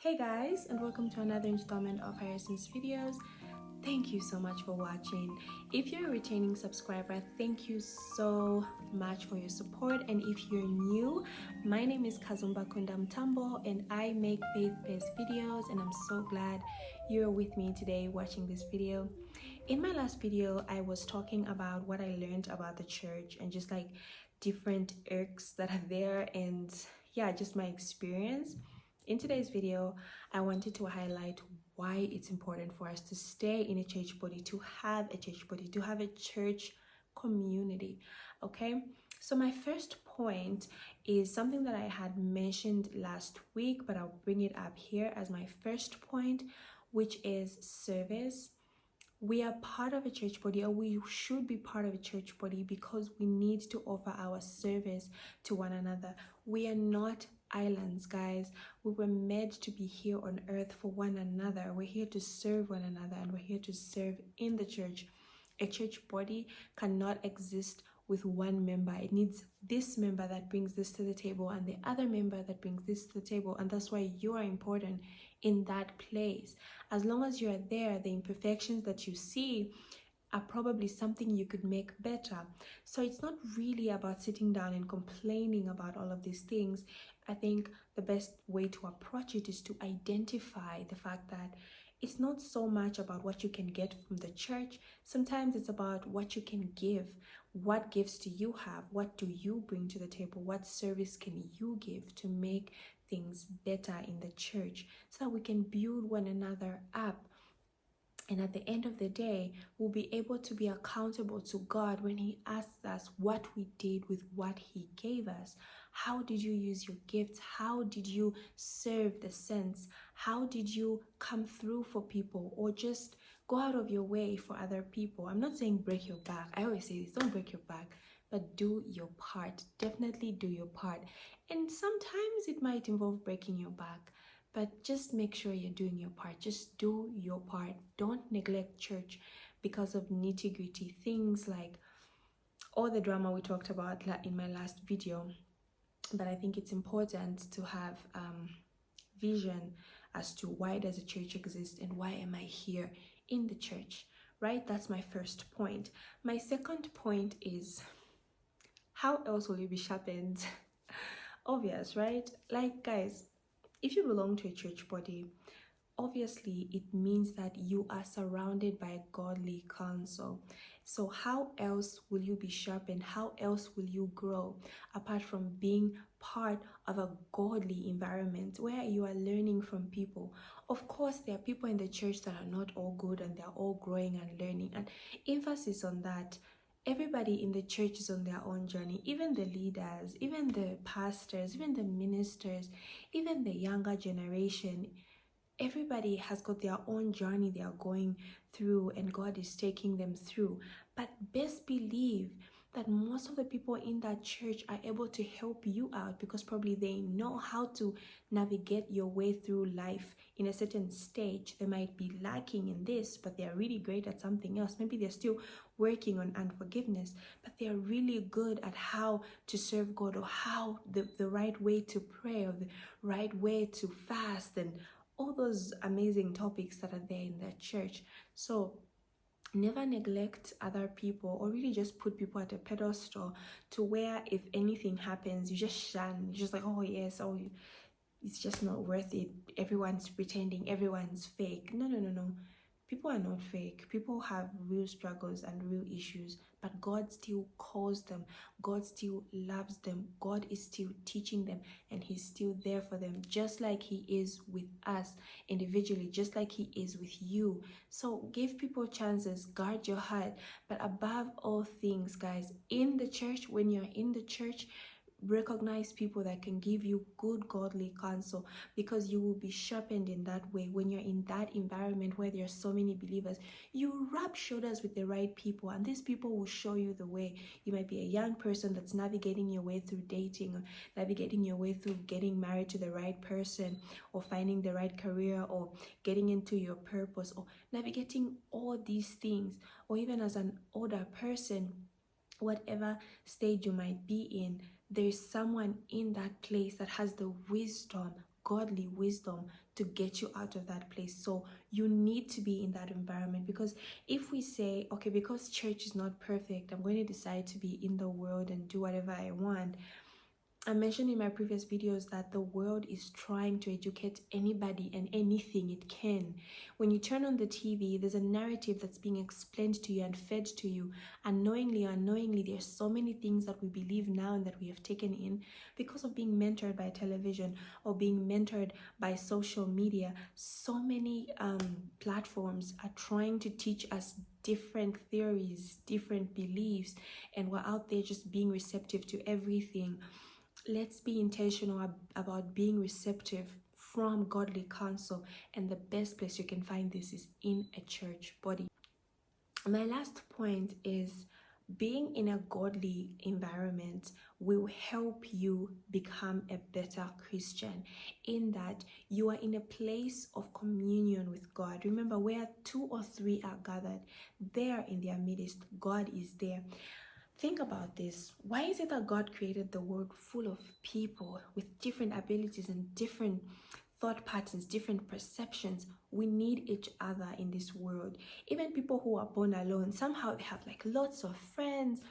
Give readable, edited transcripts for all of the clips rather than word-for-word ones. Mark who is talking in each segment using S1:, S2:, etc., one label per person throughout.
S1: Hey guys, and welcome to another installment of Harrison's videos. Thank you so much for watching. If you're a returning subscriber, thank you so much for your support. And if you're new, my name is Kazumba Kundamtambo and I make faith-based videos, and I'm so glad you're with me today watching this video. In my last video, I was talking about what I learned about the church and just like different irks that are there, and yeah, just my experience. In today's video, I wanted to highlight why it's important for us to stay in a church body, to have a church body, to have a church community. Okay, so my first point is something that I had mentioned last week, but I'll bring it up here as my first point, which is service. We are part of a church body, or we should be part of a church body, because we need to offer our service to one another. We are not islands, guys. We were meant to be here on earth for one another. We're here to serve one another, and we're here to serve in the church. A church body cannot exist with one member. It needs this member that brings this to the table and the other member that brings this to the table, and that's why you are important in that place. As long as you are there, the imperfections that you see are probably something you could make better. So it's not really about sitting down and complaining about all of these things. I think the best way to approach it is to identify the fact that it's not so much about what you can get from the church. Sometimes it's about what you can give. What gifts do you have? What do you bring to the table? What service can you give to make things better in the church, so that we can build one another up? And at the end of the day, we'll be able to be accountable to God when He asks us what we did with what He gave us. How did you use your gifts? How did you serve the saints? How did you come through for people, or just go out of your way for other people? I'm not saying break your back. I always say this, don't break your back, but do your part. Definitely do your part. And sometimes it might involve breaking your back, but just make sure you're doing your part. Just do your part. Don't neglect church because of nitty-gritty things like all the drama we talked about in my last video. But I think it's important to have vision as to why does a church exist and why am I here in the church, right? That's my first point. My second point is, how else will you be sharpened? Obvious, right? Like, guys, if you belong to a church body, obviously it means that you are surrounded by godly counsel. So how else will you be sharpened? How else will you grow apart from being part of a godly environment where you are learning from people? Of course, there are people in the church that are not all good, and they're all growing and learning, and emphasis on that. Everybody in the church is on their own journey, even the leaders, even the pastors, even the ministers, even the younger generation. Everybody has got their own journey they are going through, and God is taking them through. But best believe that most of the people in that church are able to help you out, because probably they know how to navigate your way through life in a certain stage. They might be lacking in this, but they're really great at something else. Maybe they're still working on unforgiveness, but they're really good at how to serve God, or how the right way to pray, or the right way to fast, and all those amazing topics that are there in the church. So never neglect other people, or really just put people at a pedestal to where if anything happens, you just shun. You're just like, oh yes, oh, it's just not worth it. Everyone's pretending, everyone's fake. No. People are not fake. People have real struggles and real issues, but God still calls them. God still loves them. God is still teaching them, and He's still there for them, just like He is with us individually, just like He is with you. So give people chances, guard your heart, but above all things, guys, in the church, when you're in the church, recognize people that can give you good godly counsel, because you will be sharpened in that way. When you're in that environment where there are so many believers, you rub shoulders with the right people, and these people will show you the way. You might be a young person that's navigating your way through dating, or navigating your way through getting married to the right person, or finding the right career, or getting into your purpose, or navigating all these things. Or even as an older person, whatever stage you might be in, there's someone in that place that has the wisdom, godly wisdom to get you out of that place. So you need to be in that environment, because if we say, okay, because church is not perfect, I'm going to decide to be in the world and do whatever I want. I mentioned in my previous videos that the world is trying to educate anybody and anything it can. When you turn on the TV, there's a narrative that's being explained to you and fed to you. Unknowingly or unknowingly, there's so many things that we believe now and that we have taken in because of being mentored by television or being mentored by social media. So many platforms are trying to teach us different theories, different beliefs, and we're out there just being receptive to everything. Let's be intentional about being receptive from godly counsel, and the best place you can find this is in a church body. My last point is being in a godly environment will help you become a better Christian, in that you are in a place of communion with God. Remember, where 2 or 3 are gathered, there in their midst, God is there. Think about this. Why is it that God created the world full of people with different abilities and different thought patterns, different perceptions? We need each other in this world. Even people who are born alone, somehow they have like lots of friends.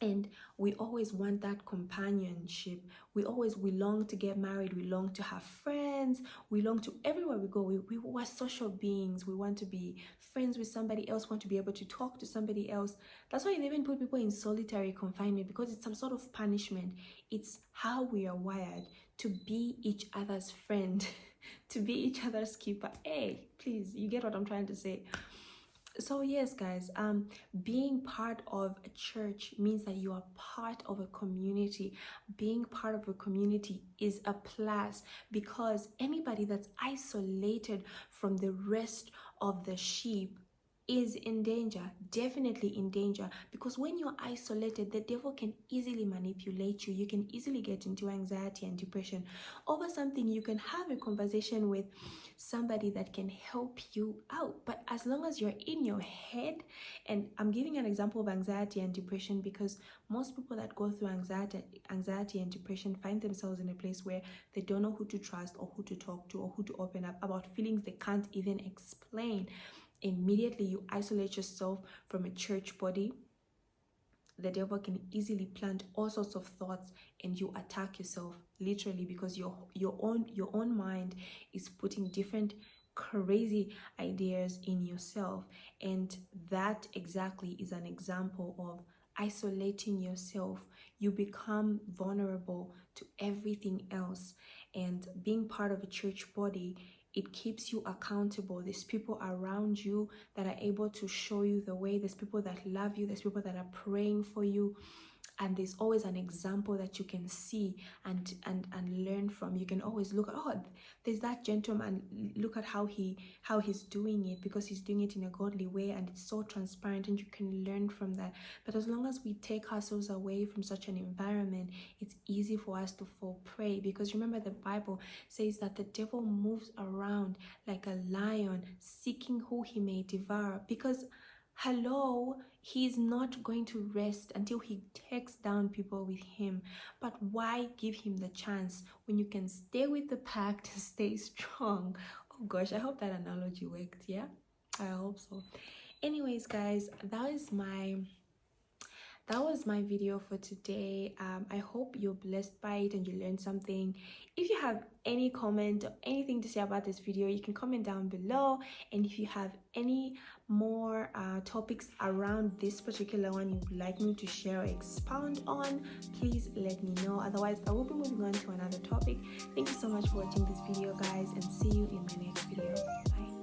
S1: And we always want that companionship. We long to get married. We long to have friends. We long to, everywhere we go, we are social beings. We want to be friends with somebody else, want to be able to talk to somebody else. That's why they even put people in solitary confinement, because it's some sort of punishment. It's how we are wired to be each other's friend, to be each other's keeper. Hey, please, you get what I'm trying to say. So yes, guys, being part of a church means that you are part of a community. Being part of a community is a plus, because anybody that's isolated from the rest of the sheep is in danger, definitely in danger, because when you're isolated, the devil can easily manipulate you. You can easily get into anxiety and depression over something. You can have a conversation with somebody that can help you out, but as long as you're in your head, and I'm giving an example of anxiety and depression because most people that go through anxiety and depression find themselves in a place where they don't know who to trust or who to talk to or who to open up about feelings they can't even explain. Immediately you isolate yourself from a church body, the devil can easily plant all sorts of thoughts and you attack yourself, literally, because your own mind is putting different crazy ideas in yourself. And that exactly is an example of isolating yourself. You become vulnerable to everything else. And being part of a church body, it keeps you accountable. There's people around you that are able to show you the way. There's people that love you. There's people that are praying for you. And there's always an example that you can see and learn from. You can always look at, oh, there's that gentleman, look at how he's doing it, because he's doing it in a godly way, and it's so transparent, and you can learn from that. But as long as we take ourselves away from such an environment, it's easy for us to fall prey, because remember, the Bible says that the devil moves around like a lion, seeking who he may devour. Because hello, he's not going to rest until he takes down people with him. But why give him the chance when you can stay with the pack to stay strong? Oh gosh, I hope that analogy worked. Yeah, I hope so. Anyways, guys, that was my video for today. I hope you're blessed by it and you learned something. If you have any comment or anything to say about this video, you can comment down below. And if you have any more topics around this particular one you'd like me to share or expound on, please let me know. Otherwise, I will be moving on to another topic. Thank you so much for watching this video, guys, and see you in my next video. Bye.